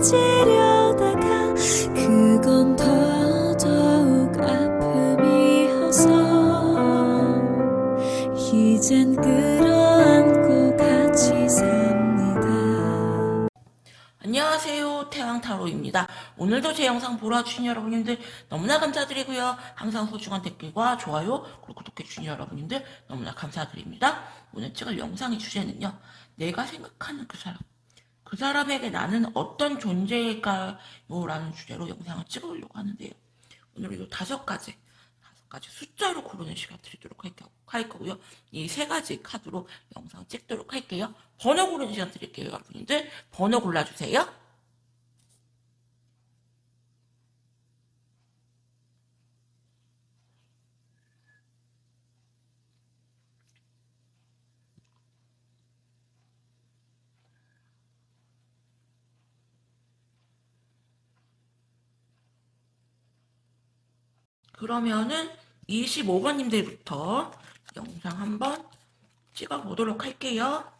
잊으려다가 그건 더더욱 아픔이어서 이젠 끌어안고 같이 삽니다. 안녕하세요, 태양타로입니다. 오늘도 제 영상 보러 와주신 여러분님들 너무나 감사드리고요. 항상 소중한 댓글과 좋아요 그리고 구독해주신 여러분님들 너무나 감사드립니다. 오늘 찍을 영상의 주제는요, 내가 생각하는 그 사람에게 나는 어떤 존재일까요? 라는 주제로 영상을 찍어보려고 하는데요. 오늘은 이 다섯 가지 숫자로 고르는 시간 드리도록 할 거고요. 이 세 가지 카드로 영상 찍도록 할게요. 번호 고르는 시간 드릴게요, 여러분들. 번호 골라주세요. 그러면은 25번님들부터 영상 한번 찍어보도록 할게요.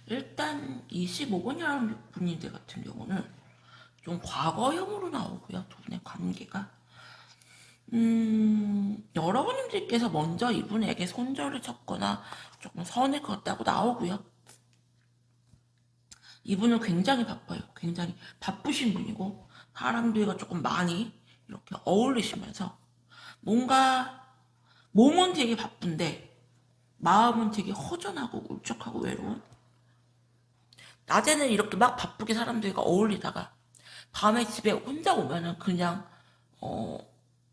일단 25번 분님들 같은 경우는 좀 과거형으로 나오고요. 두 분의 관계가 여러분님들께서 먼저 이분에게 손절을 쳤거나 조금 선을 그었다고 나오고요. 이분은 굉장히 바빠요. 굉장히 바쁘신 분이고 사람들과 조금 많이 이렇게 어울리시면서 뭔가 몸은 되게 바쁜데 마음은 되게 허전하고 울적하고 외로운, 낮에는 이렇게 막 바쁘게 사람들과 어울리다가 밤에 집에 혼자 오면은 그냥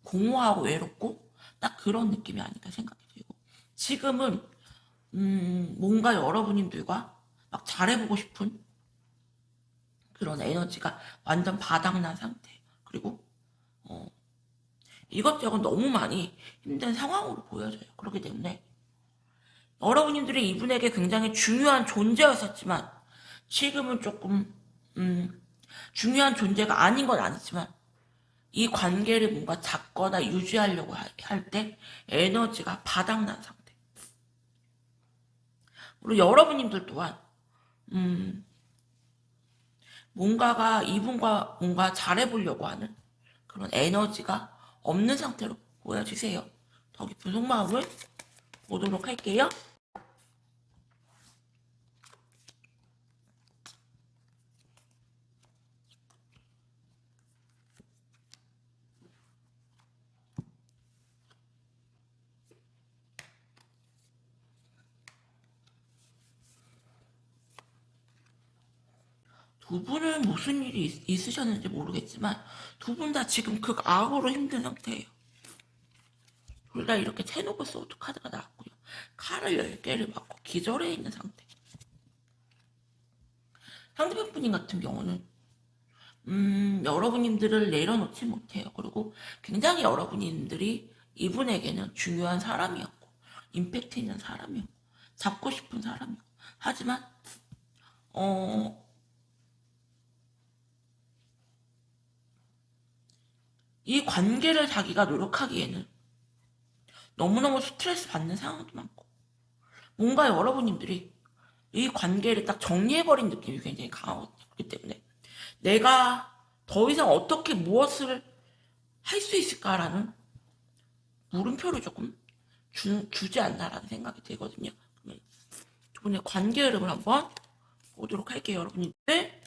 공허하고 외롭고 딱 그런 느낌이 아닐까 생각이 들고, 지금은 뭔가 여러분님들과 막 잘해보고 싶은 그런 에너지가 완전 바닥난 상태. 그리고 이것저것 너무 많이 힘든 상황으로 보여져요. 그렇기 때문에 여러분님들이 이분에게 굉장히 중요한 존재였었지만 지금은 조금 중요한 존재가 아닌 건 아니지만 이 관계를 뭔가 잡거나 유지하려고 할 때 에너지가 바닥난 상태. 그리고 여러분님들 또한 뭔가가 이분과 뭔가 잘해보려고 하는 그런 에너지가 없는 상태로 보여지세요. 더 깊은 속마음을 보도록 할게요. 두 분은 무슨 일이 있으셨는지 모르겠지만 두 분 다 지금 극악으로 힘든 상태예요. 둘 다 이렇게 테노브 소드 카드가 나왔고요. 칼을 10개를 맞고 기절해 있는 상태. 상대편 분인 같은 경우는 여러분님들을 내려놓지 못해요. 그리고 굉장히 여러분님들이 이분에게는 중요한 사람이었고 임팩트 있는 사람이었고 잡고 싶은 사람이었고, 하지만 이 관계를 자기가 노력하기에는 너무너무 스트레스 받는 상황도 많고, 뭔가 여러분님들이 이 관계를 딱 정리해버린 느낌이 굉장히 강하기 때문에 내가 더 이상 어떻게 무엇을 할 수 있을까라는 물음표를 조금 주지 않나라는 생각이 들거든요. 그러면 두 분의 관계 흐름을 한번 보도록 할게요, 여러분들.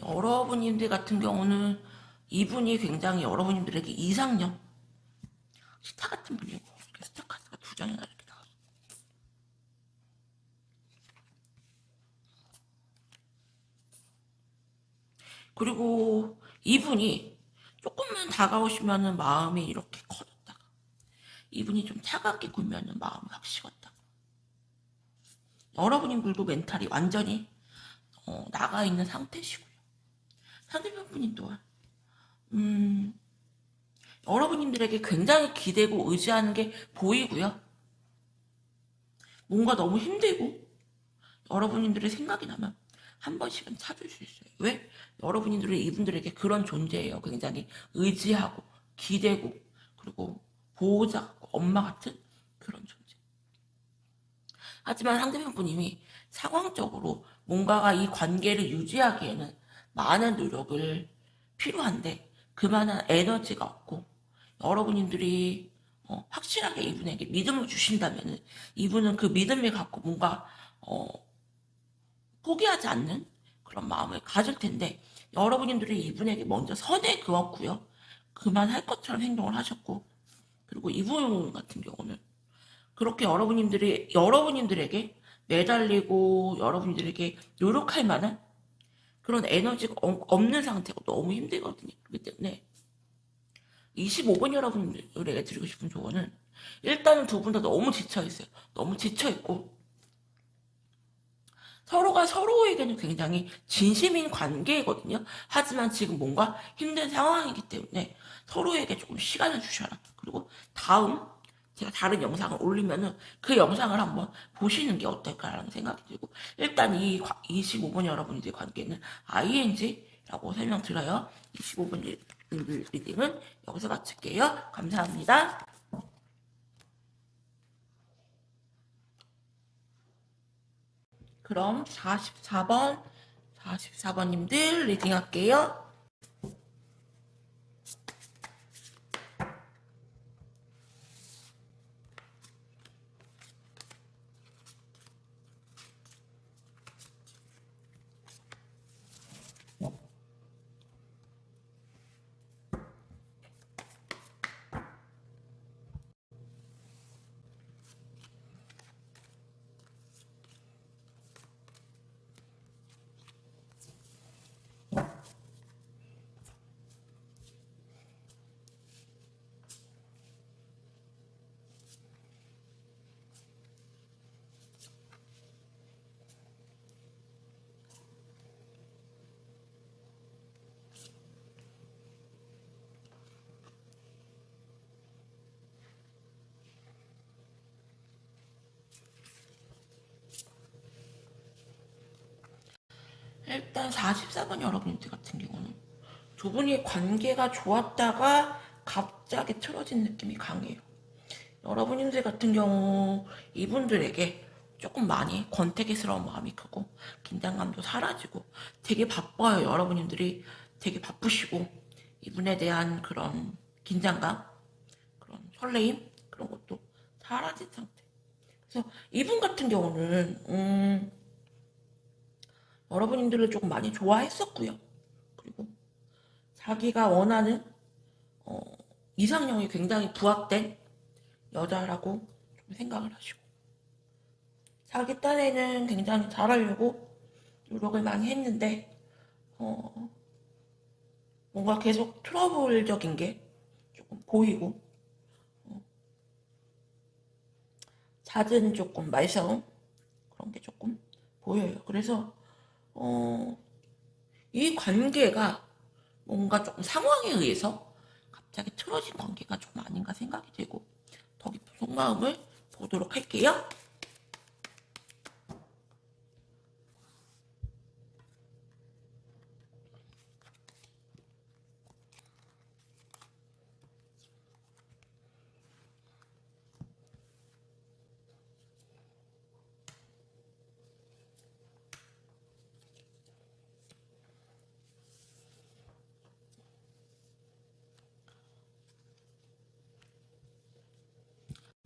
여러분님들 같은 경우는 이분이 굉장히 여러분님들에게 이상형 스타 같은 분이고, 이렇게 스타 카드가 두 장이나 이렇게 나왔어. 그리고 이분이 조금만 다가오시면은 마음이 이렇게 커졌다가, 이분이 좀 차갑게 굴면은 마음이 확 식었다가, 여러분님들도 멘탈이 완전히 나가 있는 상태시고요. 상대편 분이 또한 여러분님들에게 굉장히 기대고 의지하는 게 보이고요. 뭔가 너무 힘들고 여러분님들의 생각이 나면 한 번씩은 찾을 수 있어요. 왜? 여러분들이 이분들에게 그런 존재예요. 굉장히 의지하고 기대고 그리고 보호자 같고 엄마 같은 그런 존재. 하지만 상대편 분님이 상황적으로 뭔가가 이 관계를 유지하기에는 많은 노력을 필요한데 그만한 에너지가 없고, 여러분들이 확실하게 이분에게 믿음을 주신다면 이분은 그 믿음을 갖고 뭔가 포기하지 않는 그런 마음을 가질 텐데, 여러분들이 이분에게 먼저 선을 그었고요. 그만할 것처럼 행동을 하셨고, 그리고 이분 같은 경우는 그렇게 여러분들에게 매달리고 여러분들에게 노력할 만한 그런 에너지가 없는 상태가 너무 힘들거든요. 그렇기 때문에 25번 여러분들에게 드리고 싶은 조언은, 일단은 두 분 다 너무 지쳐있어요. 너무 지쳐있고 서로가 서로에게는 굉장히 진심인 관계거든요. 하지만 지금 뭔가 힘든 상황이기 때문에 서로에게 조금 시간을 주셔라. 그리고 제가 다른 영상을 올리면은 그 영상을 한번 보시는 게 어떨까라는 생각이 들고, 일단 이 25번 여러분들의 관계는 ING라고 설명드려요. 25번 리딩은 여기서 마칠게요. 감사합니다. 그럼 44번님들 리딩할게요. 일단 44번 여러분들 같은 경우는 두 분이 관계가 좋았다가 갑자기 틀어진 느낌이 강해요. 여러분들 같은 경우 이분들에게 조금 많이 권태기스러운 마음이 크고 긴장감도 사라지고 되게 바빠요. 여러분들이 되게 바쁘시고 이분에 대한 그런 긴장감, 그런 설레임, 그런 것도 사라진 상태. 그래서 이분 같은 경우는 여러분들을 조금 많이 좋아했었고요. 그리고 자기가 원하는 이상형이 굉장히 부합된 여자라고 좀 생각을 하시고, 자기 딴에는 굉장히 잘하려고 노력을 많이 했는데 뭔가 계속 트러블적인 게 조금 보이고, 잦은 조금 말싸움 그런 게 조금 보여요. 그래서 이 관계가 뭔가 조금 상황에 의해서 갑자기 틀어진 관계가 좀 아닌가 생각이 되고, 더 깊은 속마음을 보도록 할게요.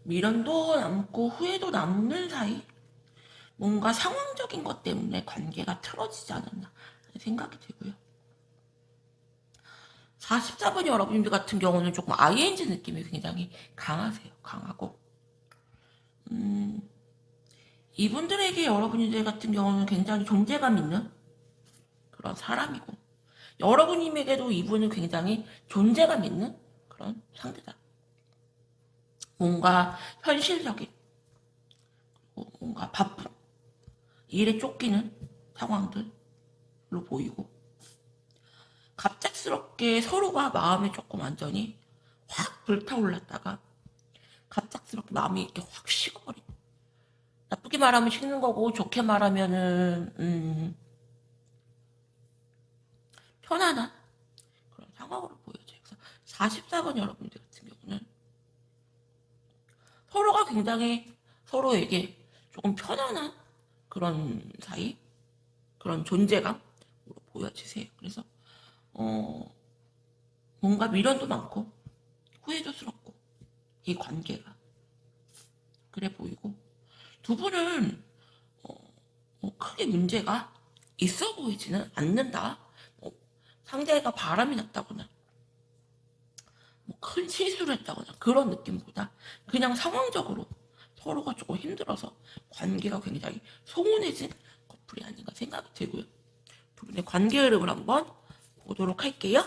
미련도 남고 후회도 남는 사이, 뭔가 상황적인 것 때문에 관계가 틀어지지 않았나 생각이 되고요. 44번 여러분들 같은 경우는 조금 ING 느낌이 굉장히 강하세요. 강하고 이분들에게 여러분들 같은 경우는 굉장히 존재감 있는 그런 사람이고, 여러분님에게도 이분은 굉장히 존재감 있는 그런 상대다. 뭔가 현실적인, 뭔가 바쁜, 일에 쫓기는 상황들로 보이고, 갑작스럽게 서로가 마음이 조금 완전히 확 불타올랐다가 갑작스럽게 마음이 이렇게 확 식어버린, 나쁘게 말하면 식는 거고 좋게 말하면은 편안한 그런 상황으로 보여져요. 그래서 44번 여러분들 같은 경우는 서로가 굉장히 서로에게 조금 편안한 그런 사이, 그런 존재감으로 보여지세요. 그래서 뭔가 미련도 많고 후회도스럽고, 이 관계가 그래 보이고, 두 분은 크게 문제가 있어 보이지는 않는다. 상대가 바람이 났다거나 큰 실수를 했다거나 그런 느낌보다 그냥 상황적으로 서로가 조금 힘들어서 관계가 굉장히 소원해진 커플이 아닌가 생각이 들고요. 두 분의 관계 흐름을 한번 보도록 할게요.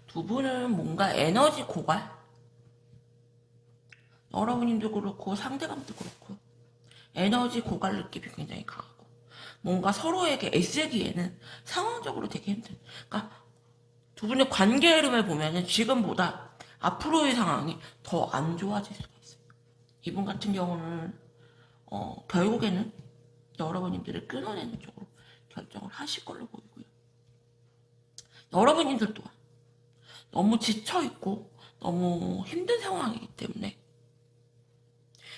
두 분은 뭔가 에너지 고갈, 여러분님도 그렇고 상대방도 그렇고 에너지 고갈 느낌이 굉장히 강하고, 뭔가 서로에게 애쓰기에는 상황적으로 되게 힘든, 그러니까 두 분의 관계 흐름을 보면은 지금보다 앞으로의 상황이 더 안 좋아질 수가 있어요. 이분 같은 경우는 결국에는 여러분님들을 끊어내는 쪽으로 결정을 하실 걸로 보이고요. 여러분님들 또한 너무 지쳐있고 너무 힘든 상황이기 때문에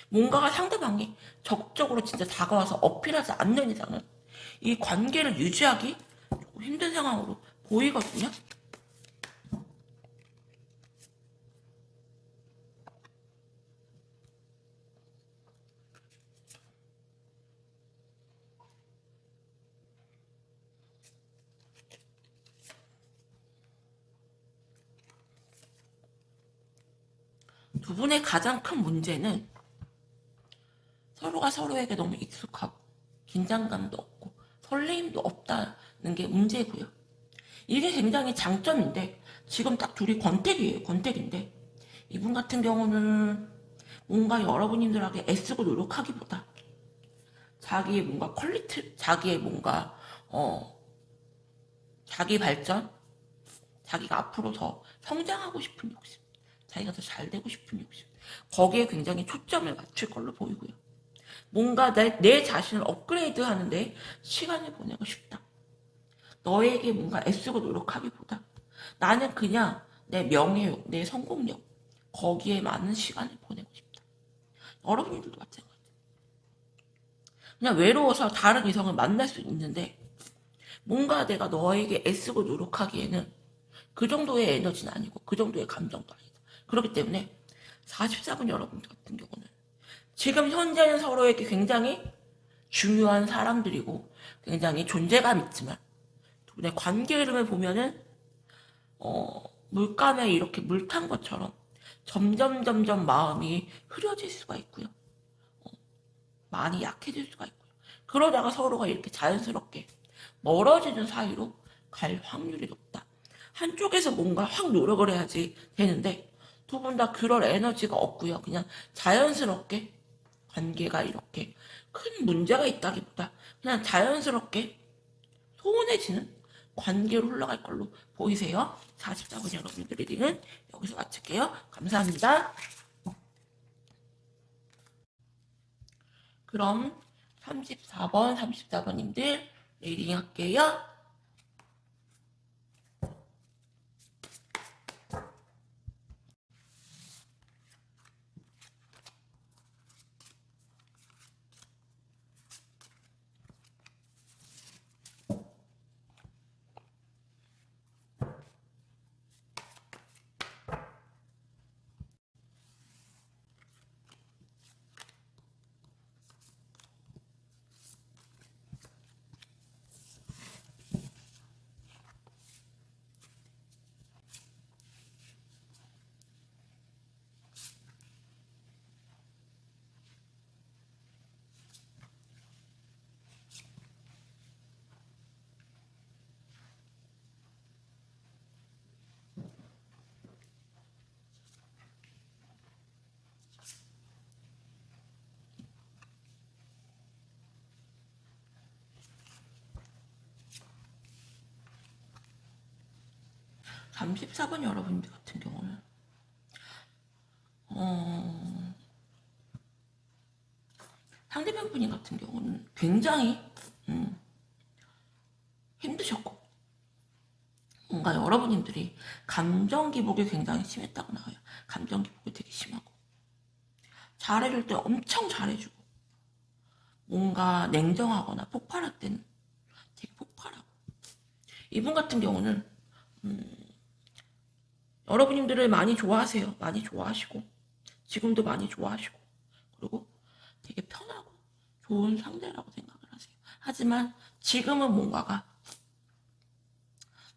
뭔가가 상대방이 적극적으로 진짜 다가와서 어필하지 않는 이상은 이 관계를 유지하기 조금 힘든 상황으로 보이거든요. 두 분의 가장 큰 문제는 서로가 서로에게 너무 익숙하고 긴장감도 없고 설레임도 없다는 게 문제고요. 이게 굉장히 장점인데, 지금 딱 둘이 권태기예요. 권태기인데 이분 같은 경우는 뭔가 여러분님들에게 애쓰고 노력하기보다 자기의 뭔가 퀄리티, 자기의 뭔가 자기 발전, 자기가 앞으로 더 성장하고 싶은 욕심, 자기가 더 잘 되고 싶은 욕심, 거기에 굉장히 초점을 맞출 걸로 보이고요. 뭔가 내 자신을 업그레이드 하는데 시간을 보내고 싶다. 너에게 뭔가 애쓰고 노력하기보다 나는 그냥 내 명예욕, 내 성공력, 거기에 많은 시간을 보내고 싶다. 여러분들도 마찬가지. 그냥 외로워서 다른 이성을 만날 수 있는데 뭔가 내가 너에게 애쓰고 노력하기에는 그 정도의 에너지는 아니고 그 정도의 감정도 아니다. 그렇기 때문에 44분 여러분들 같은 경우는 지금 현재는 서로에게 굉장히 중요한 사람들이고 굉장히 존재감 있지만 두 분의 관계 흐름을 보면은 물감에 이렇게 물 탄 것처럼 점점 마음이 흐려질 수가 있고요. 많이 약해질 수가 있고요. 그러다가 서로가 이렇게 자연스럽게 멀어지는 사이로 갈 확률이 높다. 한쪽에서 뭔가 확 노력을 해야지 되는데 두 분 다 그럴 에너지가 없고요. 그냥 자연스럽게 관계가 이렇게 큰 문제가 있다기보다 그냥 자연스럽게 소원해지는 관계로 흘러갈 걸로 보이세요. 44분 여러분들 리딩은 여기서 마칠게요. 감사합니다. 그럼 34번님들 리딩 할게요. 자, 34번 여러분들 같은 경우는 상대편 분이 같은 경우는 굉장히 힘드셨고 뭔가 여러분들이 감정 기복이 굉장히 심했다고 나와요. 감정 기복이 되게 심하고 잘해줄 때 엄청 잘해주고 뭔가 냉정하거나 폭발할 때는 되게 폭발하고 이분 같은 경우는 여러분들을 많이 좋아하세요. 많이 좋아하시고 지금도 많이 좋아하시고 그리고 되게 편하고 좋은 상대라고 생각을 하세요. 하지만 지금은 뭔가가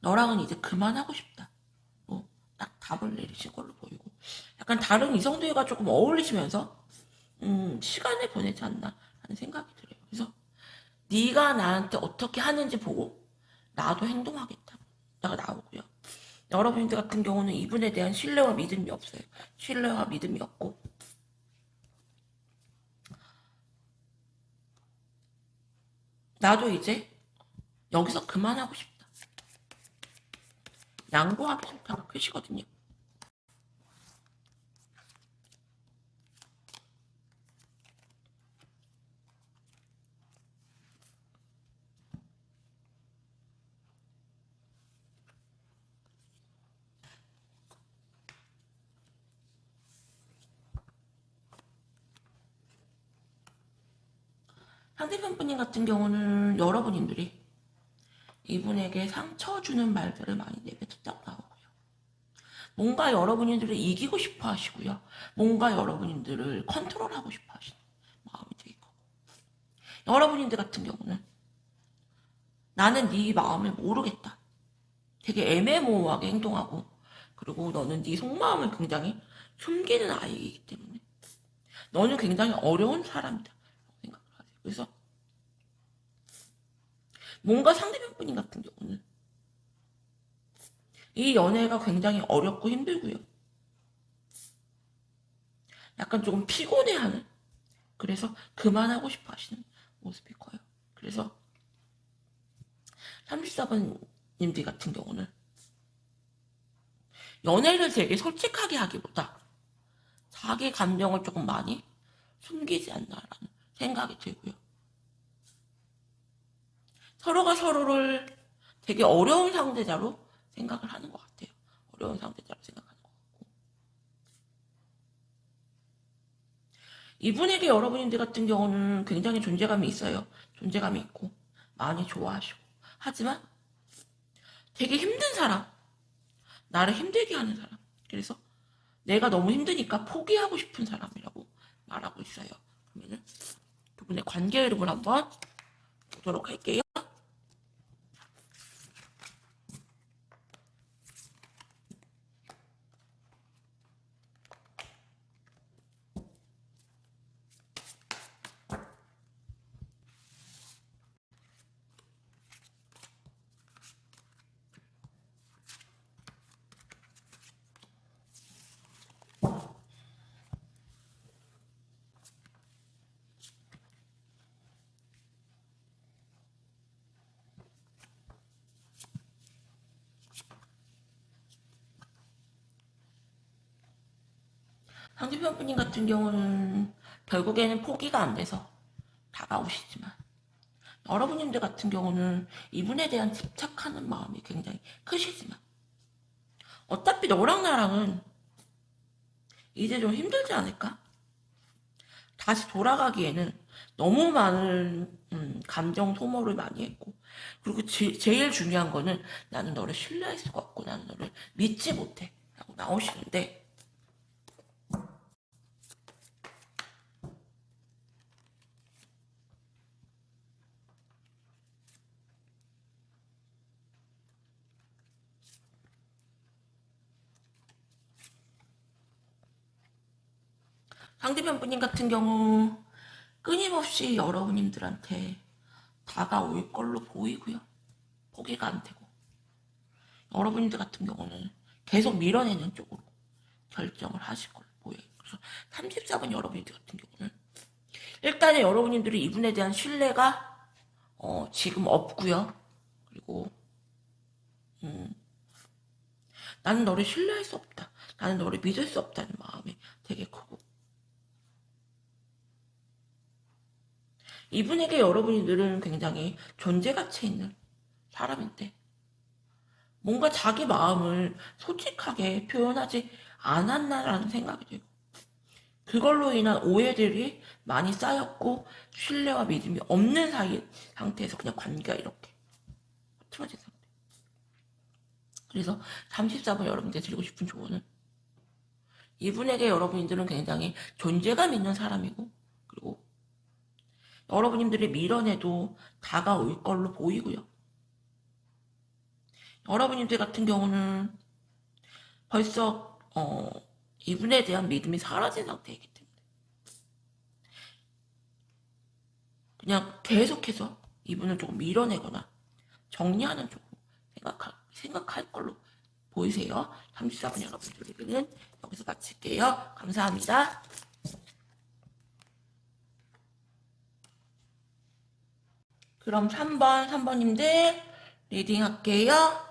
너랑은 이제 그만하고 싶다. 딱 답을 내리신 걸로 보이고 약간 다른 이성들과 조금 어울리시면서 시간을 보내지 않나 하는 생각이 들어요. 그래서 네가 나한테 어떻게 하는지 보고 나도 행동하겠다. 가 나오고요. 여러분들 같은 경우는 이분에 대한 신뢰와 믿음이 없어요. 신뢰와 믿음이 없고 나도 이제 여기서 그만하고 싶다. 양보하기 싫다가 끝이거든요. 상대편 분님 같은 경우는 여러분들이 이분에게 상처 주는 말들을 많이 내뱉었다고 나오고요. 뭔가 여러분들을 이기고 싶어 하시고요. 뭔가 여러분들을 컨트롤하고 싶어 하시는 마음이 되게 크고 여러분들 같은 경우는 나는 네 마음을 모르겠다. 되게 애매모호하게 행동하고 그리고 너는 네 속마음을 굉장히 숨기는 아이이기 때문에 너는 굉장히 어려운 사람이다. 생각을 하세요. 그래서 뭔가 상대편 분인 같은 경우는 이 연애가 굉장히 어렵고 힘들고요. 약간 조금 피곤해하는 그래서 그만하고 싶어 하시는 모습이 커요. 그래서 34번님들 같은 경우는 연애를 되게 솔직하게 하기보다 자기 감정을 조금 많이 숨기지 않나라는 생각이 들고요. 서로가 서로를 되게 어려운 상대자로 생각을 하는 것 같아요. 어려운 상대자로 생각하는 것 같고. 이분에게 여러분들 같은 경우는 굉장히 존재감이 있어요. 존재감이 있고 많이 좋아하시고. 하지만 되게 힘든 사람, 나를 힘들게 하는 사람. 그래서 내가 너무 힘드니까 포기하고 싶은 사람이라고 말하고 있어요. 그러면은 두 분의 관계 흐름을 한번 보도록 할게요. 상대편 분님 같은 경우는 결국에는 포기가 안 돼서 다가오시지만 여러분님들 같은 경우는 이분에 대한 집착하는 마음이 굉장히 크시지만 어차피 너랑 나랑은 이제 좀 힘들지 않을까? 다시 돌아가기에는 너무 많은 감정 소모를 많이 했고 그리고 제일 중요한 거는 나는 너를 신뢰할 수가 없고 나는 너를 믿지 못해 라고 나오시는데 상대편 분님 같은 경우 끊임없이 여러분님들한테 다가올 걸로 보이고요. 포기가 안 되고 여러분들 같은 경우는 계속 밀어내는 쪽으로 결정을 하실 걸로 보여요. 그래서 34번 여러분들 같은 경우는 일단은 여러분들이 이분에 대한 신뢰가 지금 없고요. 그리고 나는 너를 신뢰할 수 없다. 나는 너를 믿을 수 없다는 마음이 되게 크고 이분에게 여러분들은 굉장히 존재가치 있는 사람인데 뭔가 자기 마음을 솔직하게 표현하지 않았나라는 생각이 들고 그걸로 인한 오해들이 많이 쌓였고 신뢰와 믿음이 없는 사이 상태에서 그냥 관계가 이렇게 틀어진 상태. 그래서 34번 여러분께 드리고 싶은 조언은 이분에게 여러분들은 굉장히 존재감 있는 사람이고 그리고 여러분들이 밀어내도 다가올 걸로 보이고요. 여러분들 같은 경우는 벌써 이분에 대한 믿음이 사라진 상태이기 때문에 그냥 계속해서 이분을 조금 밀어내거나 정리하는 쪽으로 생각할 걸로 보이세요. 34번 여러분들에게는 여기서 마칠게요. 감사합니다. 그럼 3번님들 리딩 할게요.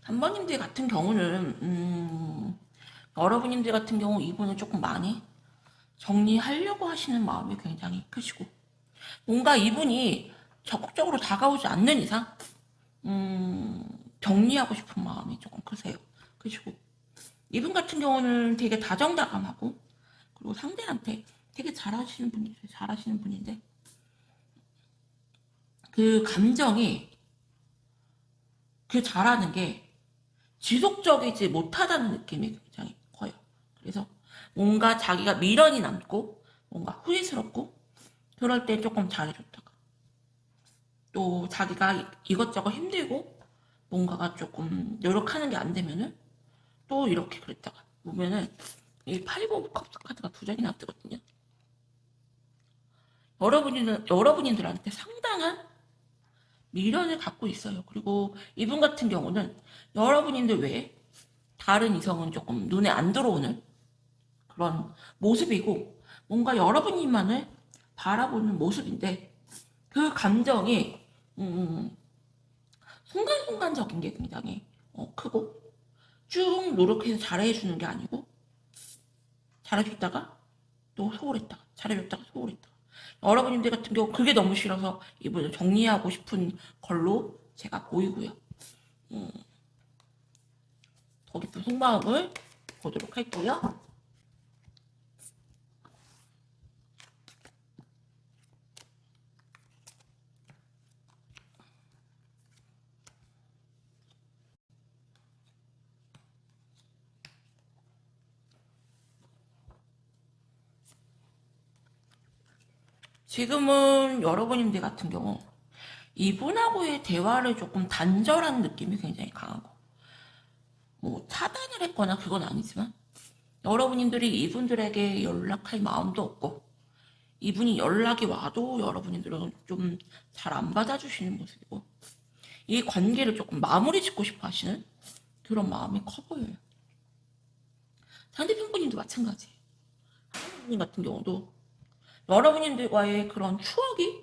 한번님들 같은 경우는 여러분님들 같은 경우 이분을 조금 많이 정리하려고 하시는 마음이 굉장히 크시고 뭔가 이분이 적극적으로 다가오지 않는 이상 정리하고 싶은 마음이 조금 크세요. 그리고 이분 같은 경우는 되게 다정다감하고 그리고 상대한테 되게 잘하시는 분인데 그 감정이 그 잘하는 게 지속적이지 못하다는 느낌이 굉장히 커요. 그래서 뭔가 자기가 미련이 남고 뭔가 후회스럽고 그럴 때 조금 잘해줬다가 또 자기가 이것저것 힘들고 뭔가가 조금 노력하는 게 안 되면은 또 이렇게 그랬다가 보면은 이 파이브 오브 컵스 카드가 두 장이나 뜨거든요. 여러분들한테 상당한 미련을 갖고 있어요. 그리고 이분 같은 경우는 여러분들 외에 다른 이성은 조금 눈에 안 들어오는 그런 모습이고 뭔가 여러분들만을 바라보는 모습인데 그 감정이 순간순간적인 게 굉장히 크고 쭉 노력해서 잘해주는 게 아니고 잘해줬다가 또 소홀했다가 잘해줬다가 소홀했다가 여러분들 같은 경우 그게 너무 싫어서 이분을 정리하고 싶은 걸로 제가 보이고요. 더 깊은 속마음을 보도록 할게요. 지금은 여러분들 같은 경우 이분하고의 대화를 조금 단절한 느낌이 굉장히 강하고 뭐 차단을 했거나 그건 아니지만 여러분들이 이분들에게 연락할 마음도 없고 이분이 연락이 와도 여러분들은 좀 잘 안 받아주시는 모습이고 이 관계를 조금 마무리 짓고 싶어 하시는 그런 마음이 커 보여요. 상대편 분님도 마찬가지예요. 하나님 같은 경우도 여러분들과의 그런 추억이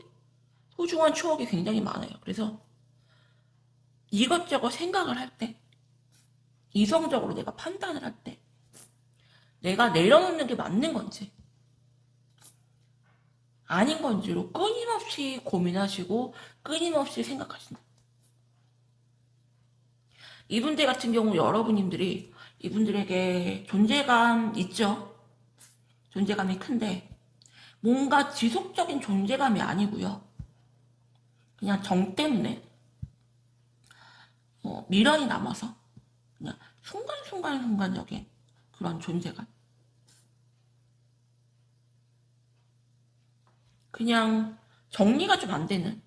소중한 추억이 굉장히 많아요. 그래서 이것저것 생각을 할 때 이성적으로 내가 판단을 할 때 내가 내려놓는 게 맞는 건지 아닌 건지로 끊임없이 고민하시고 끊임없이 생각하신다. 이분들 같은 경우 여러분들이 이분들에게 존재감 있죠? 존재감이 큰데 뭔가 지속적인 존재감이 아니고요. 그냥 정 때문에 미련이 남아서 그냥 순간순간적인 그런 존재감. 그냥 정리가 좀 안 되는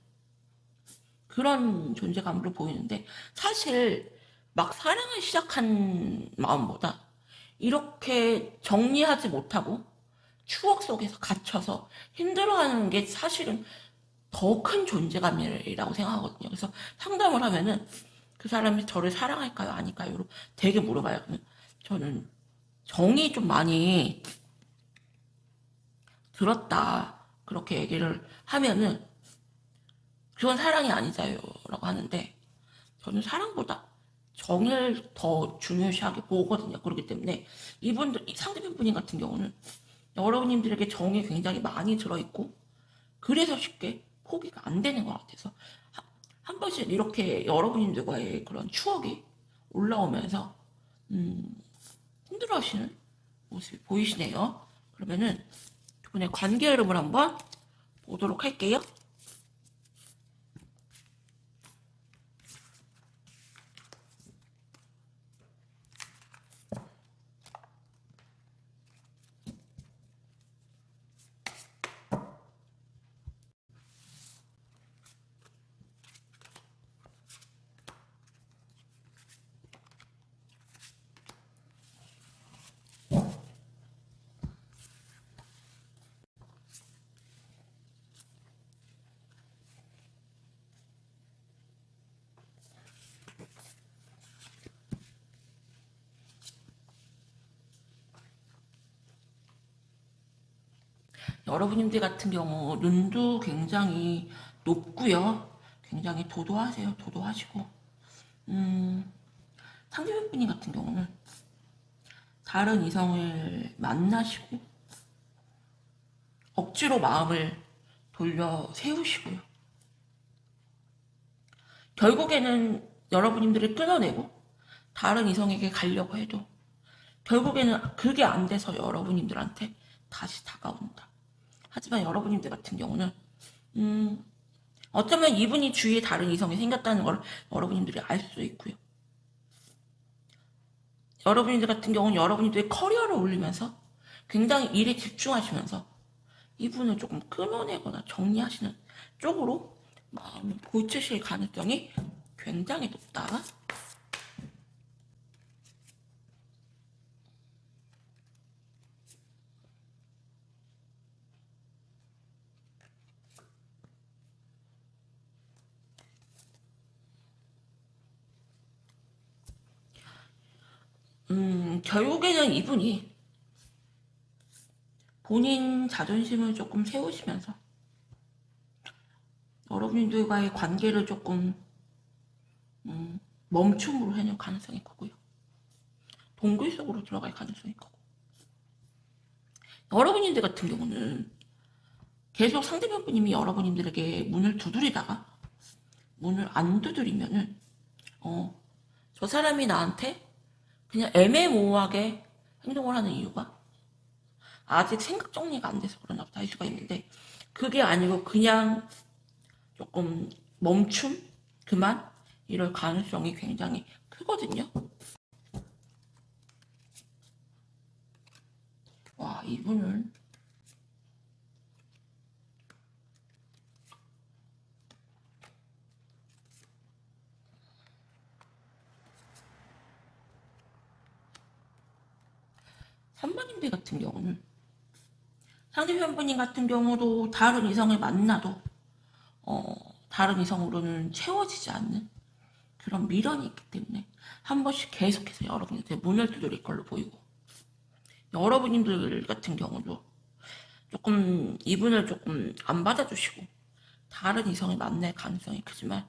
그런 존재감으로 보이는데 사실 막 사랑을 시작한 마음보다 이렇게 정리하지 못하고 추억 속에서 갇혀서 힘들어하는 게 사실은 더 큰 존재감이라고 생각하거든요. 그래서 상담을 하면은 그 사람이 저를 사랑할까요? 아닐까요? 되게 물어봐요. 저는 정이 좀 많이 들었다. 그렇게 얘기를 하면은 그건 사랑이 아니자요라고 하는데 저는 사랑보다 정을 더 중요시하게 보거든요. 그렇기 때문에 이분들 상대편 분인 같은 경우는 여러분들에게 정이 굉장히 많이 들어있고 그래서 쉽게 포기가 안 되는 것 같아서 한 번씩 이렇게 여러분들과의 그런 추억이 올라오면서 힘들어하시는 모습이 보이시네요. 그러면은 두 분의 관계 흐름을 한번 보도록 할게요. 여러분들 같은 경우 눈도 굉장히 높고요. 굉장히 도도하세요. 도도하시고 상대편분 같은 경우는 다른 이성을 만나시고 억지로 마음을 돌려 세우시고요. 결국에는 여러분들을 끊어내고 다른 이성에게 가려고 해도 결국에는 그게 안 돼서 여러분들한테 다시 다가온다. 하지만 여러분들 같은 경우는 어쩌면 이분이 주위에 다른 이성이 생겼다는 걸 여러분들이 알 수 있고요. 여러분들 같은 경우는 여러분들의 커리어를 올리면서 굉장히 일에 집중하시면서 이분을 조금 끊어내거나 정리하시는 쪽으로 마음을 고치실 가능성이 굉장히 높다. 결국에는 이분이 본인 자존심을 조금 세우시면서 여러분들과의 관계를 조금 멈춤으로 해낼 가능성이 크고요. 동굴 속으로 들어갈 가능성이 크고, 여러분들 같은 경우는 계속 상대편 분님이 여러분들에게 문을 두드리다가 문을 안 두드리면은 저 사람이 나한테 그냥 애매모호하게 행동을 하는 이유가 아직 생각 정리가 안 돼서 그러나 보다 할 수가 있는데, 그게 아니고 그냥 조금 멈춤? 그만? 이럴 가능성이 굉장히 크거든요. 와, 이분은 선배님들 같은 경우는 상대편 분님 같은 경우도 다른 이성을 만나도 다른 이성으로는 채워지지 않는 그런 미련이 있기 때문에 한 번씩 계속해서 여러분한테 문을 두드릴 걸로 보이고, 여러분들 같은 경우도 조금 이분을 조금 안 받아주시고 다른 이성을 만날 가능성이 크지만,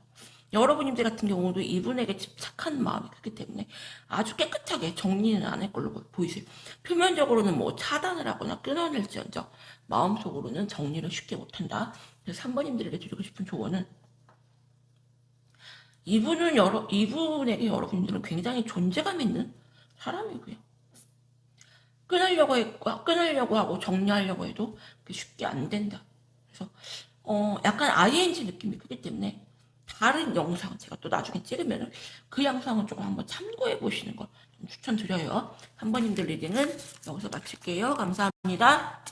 여러분들 같은 경우도 이분에게 집착하는 마음이 크기 때문에 아주 깨끗하게 정리는 안 할 걸로 보이세요. 표면적으로는 뭐 차단을 하거나 끊어낼지언정 마음속으로는 정리를 쉽게 못한다. 그래서 3번님들에게 드리고 싶은 조언은, 이분에게 여러분들은 굉장히 존재감 있는 사람이고요. 끊으려고 하고 정리하려고 해도 그게 쉽게 안 된다. 그래서 약간 ING 느낌이 크기 때문에 다른 영상 제가 또 나중에 찍으면 그 영상을 조금 한번 참고해 보시는 걸 좀 추천드려요. 3번님들 리딩은 여기서 마칠게요. 감사합니다.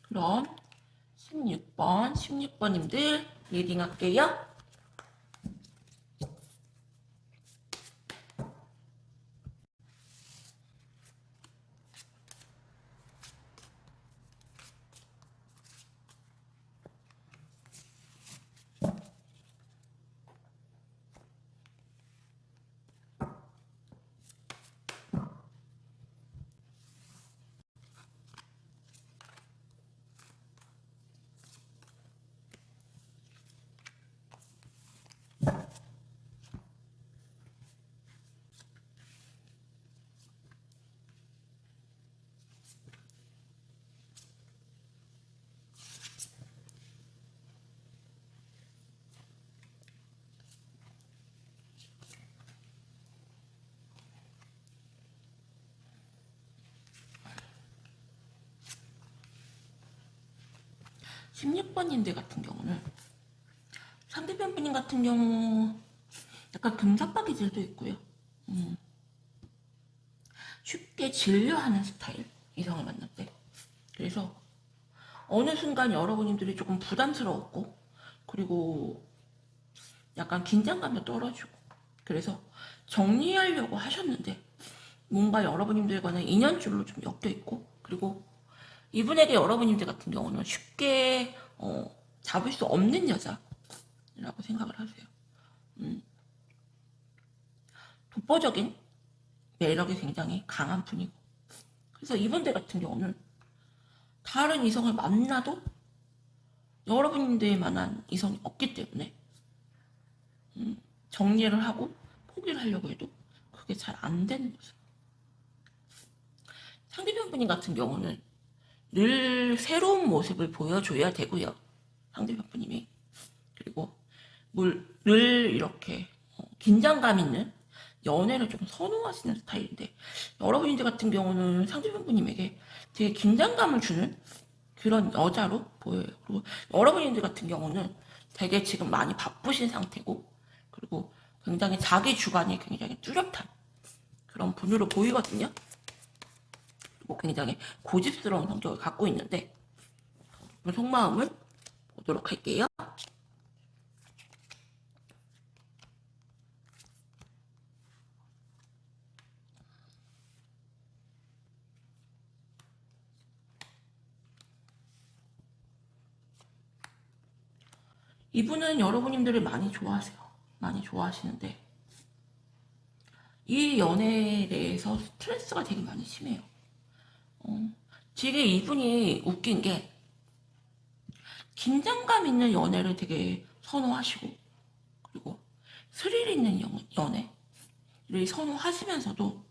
그럼 16번님들 리딩 할게요. 십육 번님들 같은 경우는 상대편 분님 같은 경우 약간 금사빠기질도 있고요. 쉽게 진료하는 스타일, 이성을 만날 때. 그래서 어느 순간 여러분들이 조금 부담스러웠고, 그리고 약간 긴장감도 떨어지고, 그래서 정리하려고 하셨는데 뭔가 여러분들과는 인연줄로 좀 엮여 있고, 그리고 이분에게 여러분들 같은 경우는 쉽게 잡을 수 없는 여자라고 생각을 하세요. 독보적인 매력이 굉장히 강한 분이고, 그래서 이분들 같은 경우는 다른 이성을 만나도 여러분들만한 이성이 없기 때문에 정리를 하고 포기를 하려고 해도 그게 잘 안 되는 거죠. 상대편 분님 같은 경우는 늘 새로운 모습을 보여줘야 되고요. 상대편 분님이. 그리고 늘 이렇게 긴장감 있는 연애를 좀 선호하시는 스타일인데, 여러분들 같은 경우는 상대편분님에게 되게 긴장감을 주는 그런 여자로 보여요. 그리고 여러분들 같은 경우는 되게 지금 많이 바쁘신 상태고, 그리고 굉장히 자기 주관이 굉장히 뚜렷한 그런 분으로 보이거든요. 그리고 굉장히 고집스러운 성격을 갖고 있는데, 속마음을 보도록 할게요. 이분은 여러분들을 많이 좋아하세요. 많이 좋아하시는데, 이 연애에 대해서 스트레스가 되게 많이 심해요. 지금 이분이 웃긴 게, 긴장감 있는 연애를 되게 선호하시고, 그리고 스릴 있는 연애를 선호하시면서도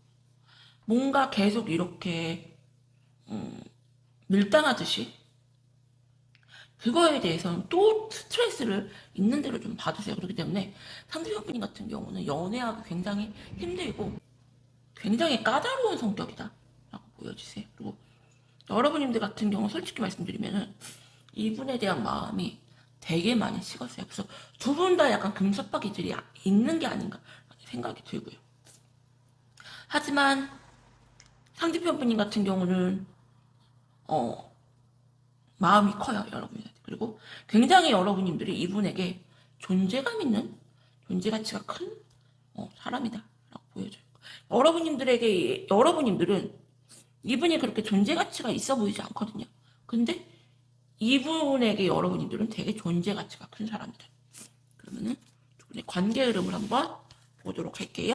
뭔가 계속 이렇게 밀당하듯이 그거에 대해서는 또 스트레스를 있는 대로 좀 받으세요. 그렇기 때문에 상대편분 같은 경우는 연애하기 굉장히 힘들고 굉장히 까다로운 성격이다 라고 보여지세요. 그리고 여러분들 같은 경우 솔직히 말씀드리면은 이분에 대한 마음이 되게 많이 식었어요. 그래서 두 분 다 약간 금속박이들이 있는 게 아닌가 생각이 들고요. 하지만 상대편 분님 같은 경우는 마음이 커요, 여러분들. 그리고 굉장히 여러분님들이 이분에게 존재감 있는 존재 가치가 큰 사람이다 라고 보여져요. 여러분님들은 이분이 그렇게 존재 가치가 있어 보이지 않거든요. 근데 이분에게 여러분들은 되게 존재 가치가 큰 사람이다. 그러면은 두 분의 관계 흐름을 한번 보도록 할게요.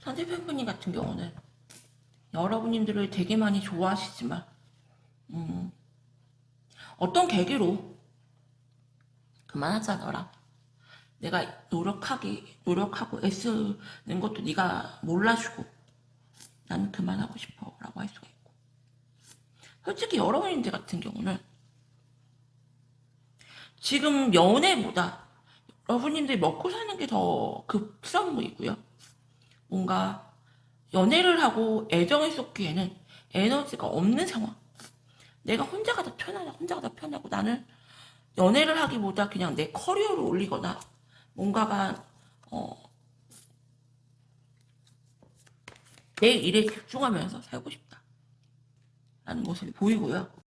상대편분님 같은 경우는 여러분들을 되게 많이 좋아하시지만 어떤 계기로 그만하자 너랑 내가 노력하고 애쓰는 것도 네가 몰라주고 나는 그만하고 싶어 라고 할 수가 있고, 솔직히 여러분들 같은 경우는 지금 연애보다 여러분들이 먹고 사는 게 더 급선무이고요. 뭔가 연애를 하고 애정을 쏟기에는 에너지가 없는 상황. 내가 혼자가 더 편하고 나는 연애를 하기보다 그냥 내 커리어를 올리거나 뭔가가 내 일에 집중하면서 살고 싶다 라는 모습이 보이고요.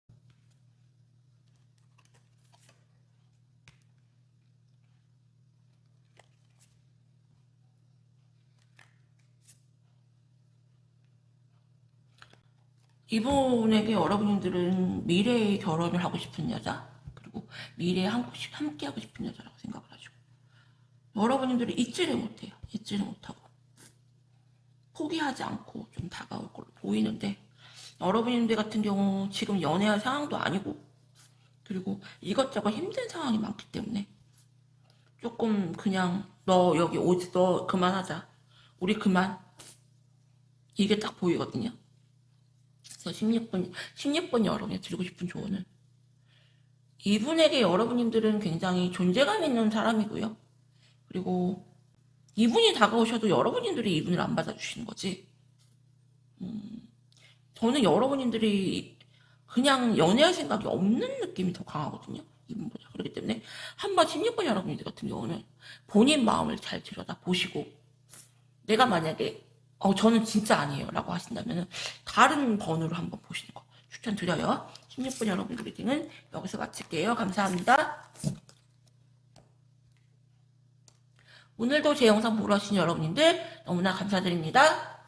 이분에게 여러분들은 미래의 결혼을 하고 싶은 여자, 그리고 미래에 함께 하고 싶은 여자라고 생각을 하죠. 여러분들이 잊지를 못해요. 잊지를 못하고 포기하지 않고 좀 다가올 걸로 보이는데, 여러분들 같은 경우 지금 연애할 상황도 아니고, 그리고 이것저것 힘든 상황이 많기 때문에 조금 그냥 너 여기 오지, 너 그만하자, 우리 그만, 이게 딱 보이거든요. 그래서 16번 여러분이 드리고 싶은 조언은, 이분에게 여러분들은 굉장히 존재감 있는 사람이고요. 그리고 이분이 다가오셔도 여러분들이 이분을 안 받아주시는 거지. 저는 여러분들이 그냥 연애할 생각이 없는 느낌이 더 강하거든요. 이분보다. 그렇기 때문에 한번 16번 여러분들 같은 경우는 본인 마음을 잘 들여다보시고, 내가 만약에 저는 진짜 아니에요 라고 하신다면 다른 번호로 한번 보시는 거 추천드려요. 16번 여러분들 리딩은 여기서 마칠게요. 감사합니다. 오늘도 제 영상 보러 오신 여러분들 너무나 감사드립니다.